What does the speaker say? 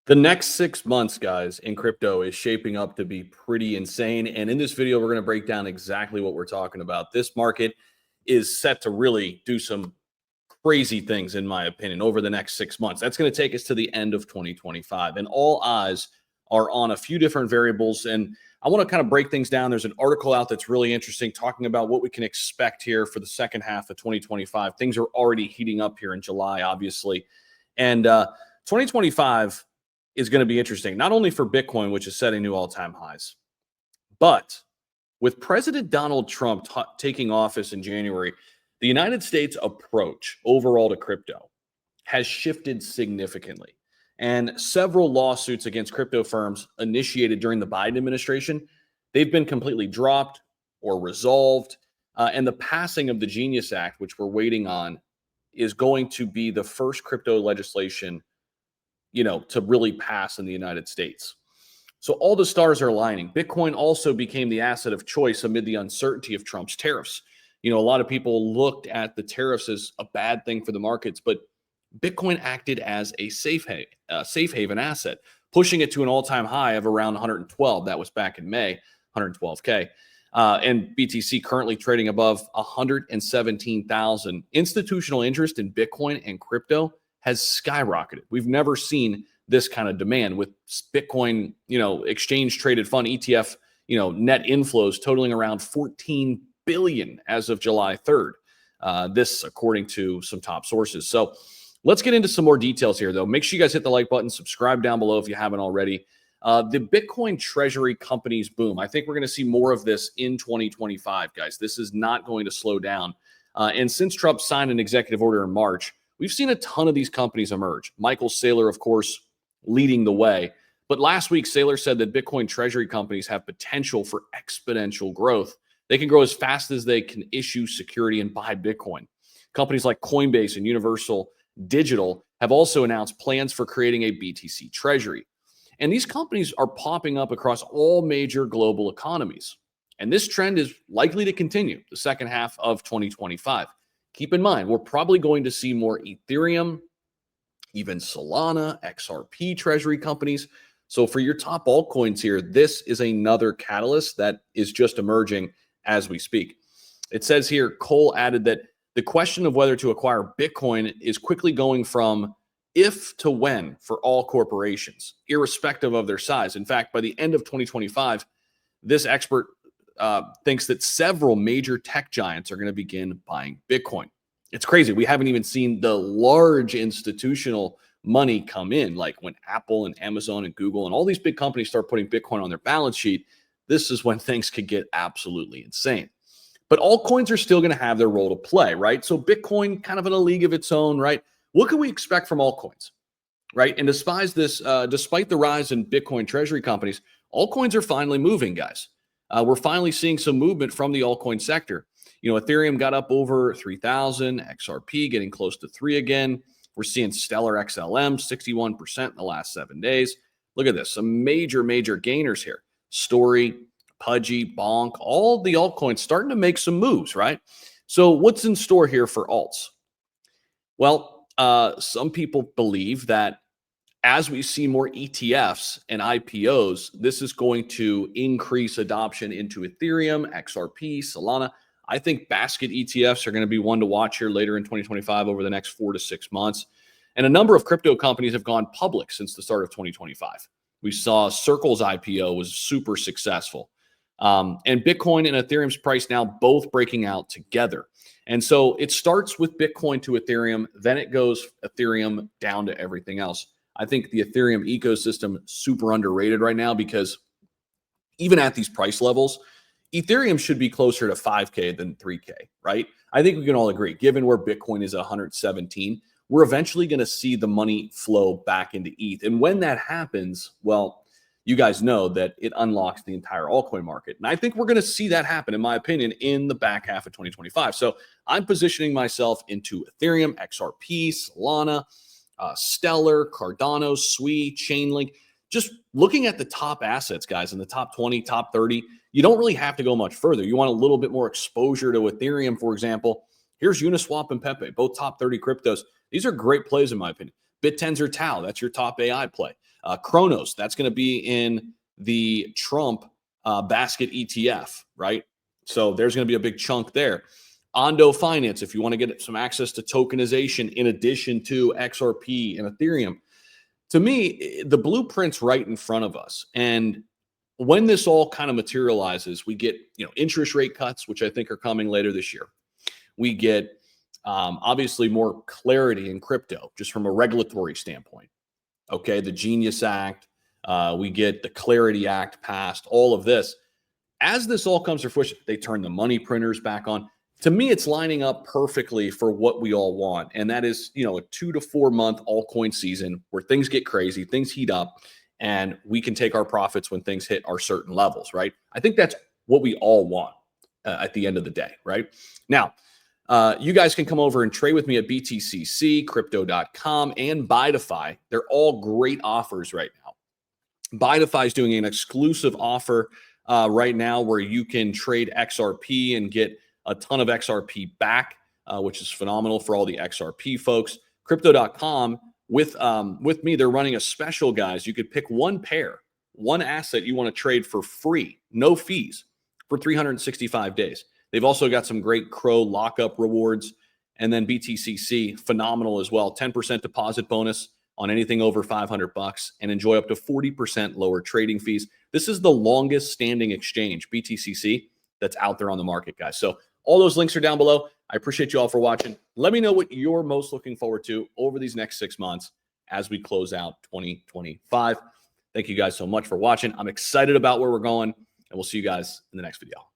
The next 6 months, guys, in crypto is shaping up to be pretty insane. And in this video, we're going to break down exactly what we're talking about. This market is set to really do some crazy things, in my opinion, over the next 6 months. That's going to take us to the end of 2025. And all eyes are on a few different variables. And I want to kind of break things down. There's an article out that's really interesting talking about what we can expect here for the second half of 2025. Things are already heating up here in July, obviously. And 2025 is going to be interesting, not only for Bitcoin, which is setting new all-time highs, but with President Donald Trump taking office in January, the United States approach overall to crypto has shifted significantly. And several lawsuits against crypto firms initiated during the Biden administration, they've been completely dropped or resolved. And the passing of the Genius Act, which we're waiting on, is going to be the first crypto legislation to really pass in the United States. So all the stars are aligning. Bitcoin also became the asset of choice amid the uncertainty of Trump's tariffs. A lot of people looked at the tariffs as a bad thing for the markets, but Bitcoin acted as a safe haven asset, pushing it to an all-time high of around 112. That was back in May, 112K. And BTC currently trading above 117,000. Institutional interest in Bitcoin and crypto has skyrocketed. We've never seen this kind of demand with Bitcoin, exchange traded fund ETF, net inflows totaling around 14 billion as of July 3rd. This according to some top sources. So let's get into some more details here, though. Make sure you guys hit the like button, subscribe down below if you haven't already. The Bitcoin treasury companies boom. I think we're going to see more of this in 2025, guys. This is not going to slow down. And since Trump signed an executive order in March, we've seen a ton of these companies emerge. Michael Saylor, of course, leading the way. But last week, Saylor said that Bitcoin treasury companies have potential for exponential growth. They can grow as fast as they can issue security and buy Bitcoin. Companies like Coinbase and Universal Digital have also announced plans for creating a BTC treasury. And these companies are popping up across all major global economies. And this trend is likely to continue the second half of 2025. Keep in mind, we're probably going to see more Ethereum, even Solana, XRP treasury companies. So for your top altcoins here, this is another catalyst that is just emerging as we speak. It says here, Cole added that the question of whether to acquire Bitcoin is quickly going from if to when for all corporations, irrespective of their size. In fact, by the end of 2025, this expert thinks that several major tech giants are going to begin buying Bitcoin. It's crazy. We haven't even seen the large institutional money come in, like when Apple and Amazon and Google and all these big companies start putting Bitcoin on their balance sheet. This is when things could get absolutely insane. But altcoins are still going to have their role to play, right? So Bitcoin kind of in a league of its own, right? What can we expect from altcoins, right? And despite the rise in Bitcoin treasury companies, altcoins are finally moving, guys. We're finally seeing some movement from the altcoin sector. Ethereum got up over 3,000, XRP getting close to 3 again. We're seeing Stellar XLM 61% in the last 7 days. Look at this, some major gainers here. Story, Pudgy, Bonk, all the altcoins starting to make some moves, right? So what's in store here for alts? Well, some people believe that as we see more ETFs and IPOs, this is going to increase adoption into Ethereum, XRP, Solana. I think basket ETFs are going to be one to watch here later in 2025 over the next 4 to 6 months. And a number of crypto companies have gone public since the start of 2025. We saw Circle's IPO was super successful. And Bitcoin and Ethereum's price now both breaking out together. And so it starts with Bitcoin to Ethereum, then it goes Ethereum down to everything else. I think the Ethereum ecosystem super underrated right now because even at these price levels, Ethereum should be closer to 5K than 3K, right? I think we can all agree, given where Bitcoin is at 117, we're eventually going to see the money flow back into ETH. And when that happens, well, you guys know that it unlocks the entire altcoin market. And I think we're going to see that happen, in my opinion, in the back half of 2025. So I'm positioning myself into Ethereum, XRP, Solana, Stellar, Cardano, Sui, Chainlink. Just looking at the top assets, guys, in the top 20, top 30, you don't really have to go much further. You want a little bit more exposure to Ethereum, for example. Here's Uniswap and Pepe, both top 30 cryptos. These are great plays, in my opinion. BitTensor Tau, that's your top AI play. Cronos, that's going to be in the Trump basket ETF, right? So there's going to be a big chunk there. Ondo Finance, if you want to get some access to tokenization in addition to XRP and Ethereum. To me, the blueprint's right in front of us. And when this all kind of materializes, we get, interest rate cuts, which I think are coming later this year. We get obviously more clarity in crypto, just from a regulatory standpoint. Okay, the Genius Act, we get the Clarity Act passed, all of this. As this all comes to fruition, they turn the money printers back on. To me, it's lining up perfectly for what we all want. And that is, a 2 to 4 month altcoin season where things get crazy, things heat up, and we can take our profits when things hit our certain levels, right? I think that's what we all want at the end of the day, right? Now, you guys can come over and trade with me at BTCC, crypto.com, and BITUFI. They're all great offers right now. BITUFI is doing an exclusive offer right now where you can trade XRP and get a ton of XRP back, which is phenomenal for all the XRP folks. Crypto.com, with me, they're running a special, guys. You could pick one pair, one asset you want to trade for free, no fees, for 365 days. They've also got some great Crow lockup rewards. And then BTCC, phenomenal as well. 10% deposit bonus on anything over $500 and enjoy up to 40% lower trading fees. This is the longest standing exchange, BTCC, that's out there on the market, guys. So all those links are down below. I appreciate you all for watching. Let me know what you're most looking forward to over these next 6 months as we close out 2025. Thank you guys so much for watching. I'm excited about where we're going, and we'll see you guys in the next video.